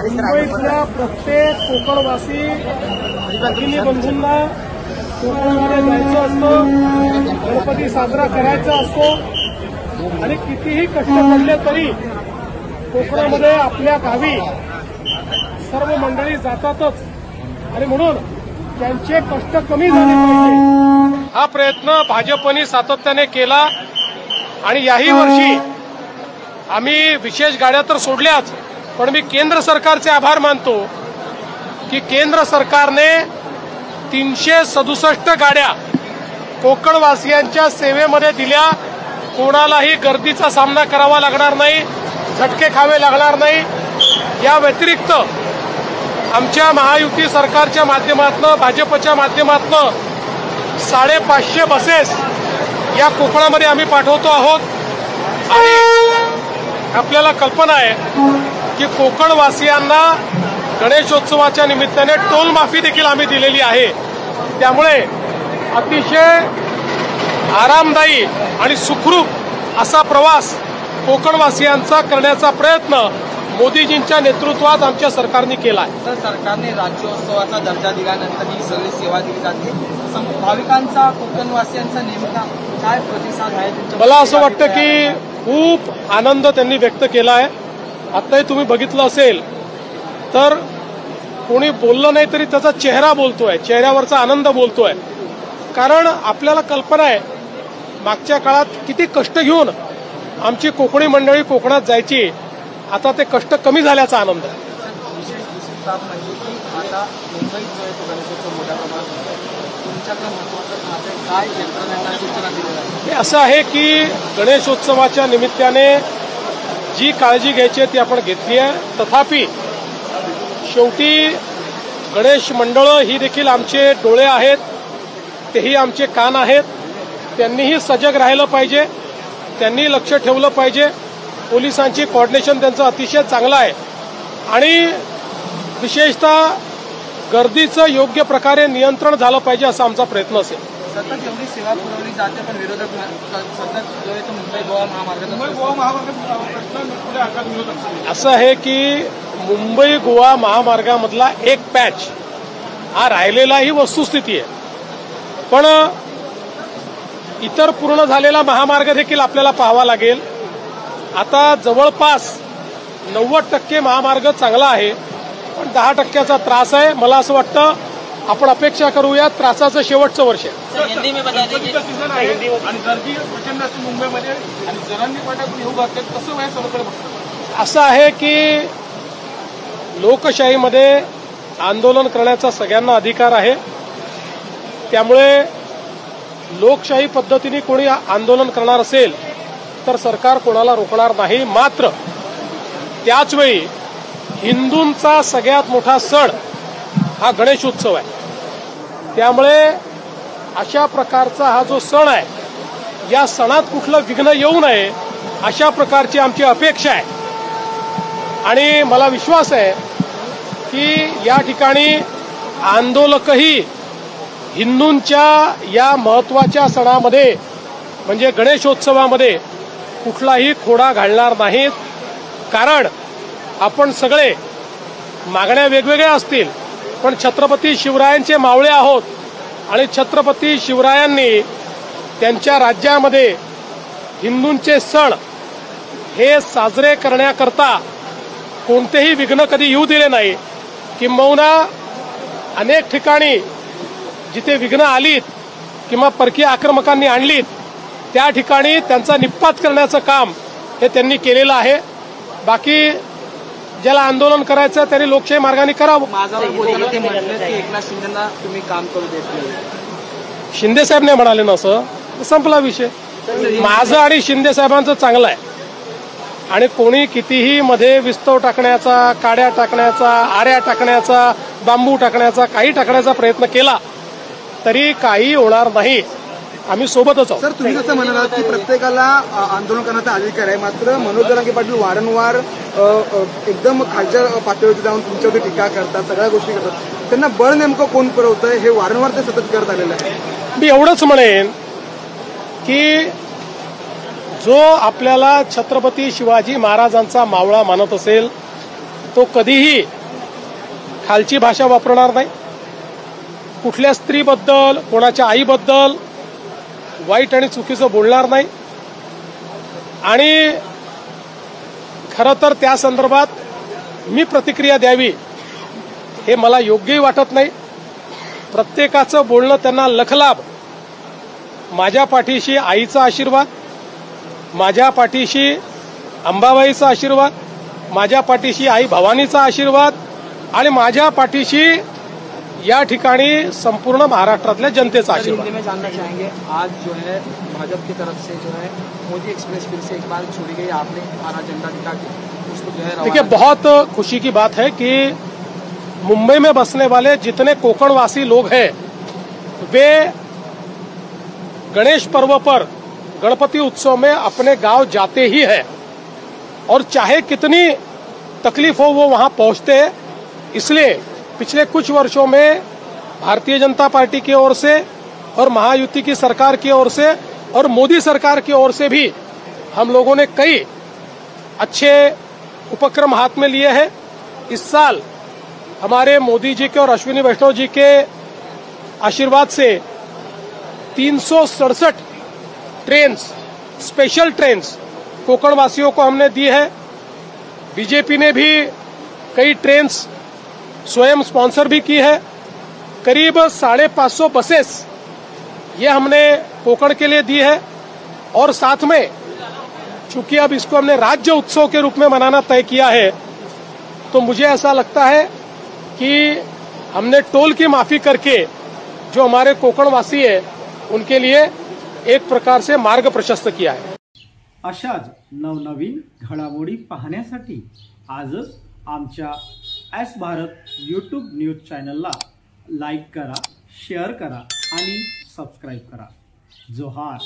मुंबईतल्या प्रत्येक कोकणवासी भगिनी बंधूंना कोकणामध्ये जायचं असतं, गणपती साजरा करायचा असतो आणि कितीही कष्ट पडले तरी कोकणामध्ये आपल्या गावी सर्व मंडळी जातातच आणि म्हणून त्यांचे कष्ट कमी झाले पाहिजे हा प्रयत्न भाजपने सातत्याने केला आणि याही वर्षी आम्ही विशेष गाड्या तर सोडल्याच, पण मी केंद्र सरकारचे आभार मानतो की केंद्र सरकारने 367 गाड्या कोकणवासियांच्या सेवेमध्ये दिल्या. कोणालाही गर्दीचा सामना करावा लागणार नाही, झटके खावे लागणार नाही. या व्यतिरिक्त आमच्या महायुती सरकारच्या माध्यमातून भाजपच्या माध्यमातून 550 बसेस या कोकणामध्ये आम्ही पाठवतो आहोत आणि आपल्याला कल्पना आहे की कोकणवासियांना गणेशोत्सवाच्या निमित्ताने टोल माफी देखील आम्ही दिलेली आहे. त्यामुळे अतिशय आरामदायी आणि सुखरूप असा प्रवास कोकणवासियांचा करण्याचा प्रयत्न मोदीजींच्या नेतृत्वात आमच्या सरकारने केला आहे. तर सरकारने राज्योत्सवाचा दर्जा दिल्यानंतर ही सगळी सेवा दिली जाते. भाविकांचा कोकणवासियांचा नेमका काय प्रतिसाद आहे? मला असं वाटतं की खूप आनंद त्यांनी व्यक्त केला आहे. आताही तुम्ही बघितलं असेल तर कोणी बोललं नाही तरी त्याचा चेहरा बोलतोय, चेहऱ्यावरचा आनंद बोलतोय. कारण आपल्याला कल्पना आहे मागच्या काळात किती कष्ट घेऊन आमची कोकणी मंडळी कोकणात जायची, आता ते कष्ट कमी झाल्याचा आनंद आहे. विशेष म्हणजे की आता मुंबईत जो आहे तो गणेशोत्सव मोठ्या प्रमाणात तुमच्याकडे महत्वाचं काय यंत्रणांना सूचना दिली जाते? हे असं आहे की गणेशोत्सवाच्या निमित्ताने जी काळजी घ्यायची आहे ती आपण घेतली आहे. तथापि शेवटी गणेश मंडळं ही देखील आमचे डोळे आहेत, तेही आमचे कान आहेत. त्यांनीही सजग राहिलं पाहिजे, त्यांनी लक्ष ठेवलं पाहिजे. पोलिसांची कोऑर्डिनेशन त्यांचं अतिशय चांगलं आहे आणि विशेषतः गर्दीचं योग्य प्रकारे नियंत्रण झालं पाहिजे असा आमचा प्रयत्न असेल. सतत एवढी सेवा पुरवली जाते पण विरोधक सतत जो आहे तो मुंबई गोवा महामार्ग असं आहे की मुंबई गोवा महामार्गामधला एक पॅच हा राहिलेला ही वस्तुस्थिती आहे. पण इतर पूर्ण झालेला महामार्ग देखील आपल्याला पाहावा लागेल. आता जवळपास 90% महामार्ग चांगला आहे, पण 10%चा त्रास आहे. मला असं वाटतं आपण अपेक्षा करूया त्रासाचं शेवटचं वर्ष आहे. मुंबईमध्ये आणि जरांनी पाठवून येऊ बघतात कसं आहे सगळीकडे असं आहे की लोकशाहीमध्ये आंदोलन करण्याचा सगळ्यांना अधिकार आहे. त्यामुळे लोकशाही पद्धतीने कोणी आंदोलन करणार असेल तर सरकार कोणाला रोखणार नाही. मात्र त्याचवेळी हिंदूंचा सगळ्यात मोठा सण हा गणेशोत्सव आहे. त्यामुळे अशा प्रकारचा हा जो सण आहे या सणात कुठलं विघ्न येऊ नये अशा प्रकारची आमची अपेक्षा आहे आणि मला विश्वास आहे की या ठिकाणी आंदोलकही हिंदूंच्या या महत्वाच्या सणामध्ये म्हणजे गणेशोत्सवामध्ये कुठलाही खोडा घालणार नाहीत. कारण आपण सगळे मागण्या वेगवेगळ्या असतील पण छत्रपती शिवरायांचे मावळे आहोत आणि छत्रपती शिवरायांनी त्यांच्या राज्यामध्ये हिंदूंचे सण हे साजरे करण्याकरता कोणतेही विघ्न कधी येऊ दिले नाही. किंबहुना अनेक ठिकाणी जिथे विघ्न आलीत किंवा परकीय आक्रमकांनी आणलीत त्या ठिकाणी त्यांचा निपात करण्याचं काम हे त्यांनी केलेलं आहे. बाकी ज्याला आंदोलन करायचं त्यांनी लोकशाही मार्गाने करावं. माझ्यावर बोलताना ते म्हटलं की एकनाथ शिंदेना तुम्ही काम करू देत नाही. शिंदे साहेब नाही म्हणाले ना, असं संपला विषय. माझं आणि शिंदे साहेबांचं चांगलं आहे आणि कोणी कितीही मध्ये विस्तव टाकण्याचा, काड्या टाकण्याचा, आऱ्या टाकण्याचा, बांबू टाकण्याचा, काही टाकण्याचा प्रयत्न केला तरी काही होणार नाही. आम्ही सोबतच आहोत. सर, तुम्ही जसं म्हणालात की प्रत्येकाला आंदोलन करण्याचा अधिकार आहे, मात्र मनोज जरांगे पाटील वारंवार एकदम खालच्या पातळीवरती जाऊन तुमच्यावरती टीका करतात, सगळ्या गोष्टी करतात. त्यांना बळ नेमकं कोण पुरवतंय हे वारंवार ते सतत करत आलेलं आहे. मी एवढंच म्हणेन की जो आपल्याला छत्रपती शिवाजी महाराजांचा मावळा मानत असेल तो कधीही खालची भाषा वापरणार नाही, कुठल्या स्त्रीबद्दल कोणाच्या आईबद्दल वाईट आणि चुकीचं बोलणार नाही आणि खरं तर त्या संदर्भात मी प्रतिक्रिया द्यावी हे मला योग्यही वाटत नाही. प्रत्येकाचं बोलणं त्यांना लखलाभ. माझ्या पाठीशी आईचा आशीर्वाद, माझ्या पाठीशी अंबाबाईचा आशीर्वाद, माझ्या पाठीशी आई भवानीचा आशीर्वाद आणि माझ्या पाठीशी या ठिकाणी संपूर्ण महाराष्ट्रातल्या जनतेचा आशीर्वाद. हिंदी में जानना चाहेंगे, आज जो है भाजपा की तरफ से जो है मोदी एक्सप्रेस फिर से एक बार छोड़ी गई, आपने हरा झंडा दिखा के उसको जो है देखिए, बहुत खुशी की बात है कि मुंबई में बसने वाले जितने कोकणवासी लोग हैं वे गणेश पर्व पर गणपति उत्सव में अपने गांव जाते ही है और चाहे कितनी तकलीफ हो वो वहां पहुंचते हैं. इसलिए पिछले कुछ वर्षों में भारतीय जनता पार्टी की ओर से और महायुति की सरकार की ओर से और मोदी सरकार की ओर से भी हम लोगों ने कई अच्छे उपक्रम हाथ में लिए हैं. इस साल हमारे मोदी जी के और अश्विनी वैष्णव जी के आशीर्वाद से 367 ट्रेन्स, स्पेशल ट्रेन्स कोकणवासियों को हमने दी है. बीजेपी ने भी कई ट्रेन्स स्वयं स्पॉन्सर भी की है. करीब 550 बसेस ये हमने कोकण के लिए दी है और साथ में चूंकि अब इसको हमने राज्य उत्सव के रूप में मनाना तय किया है तो मुझे ऐसा लगता है कि हमने टोल की माफी करके जो हमारे कोकणवासी है उनके लिए एक प्रकार से मार्ग प्रशस्त किया है. अशाच नवनवीन घडामोडी पाहण्यासाठी आजच आमच्या एस भारत यूट्यूब न्यूज चॅनलला लाईक करा, शेअर करा आणि सबस्क्राईब करा. जोहार.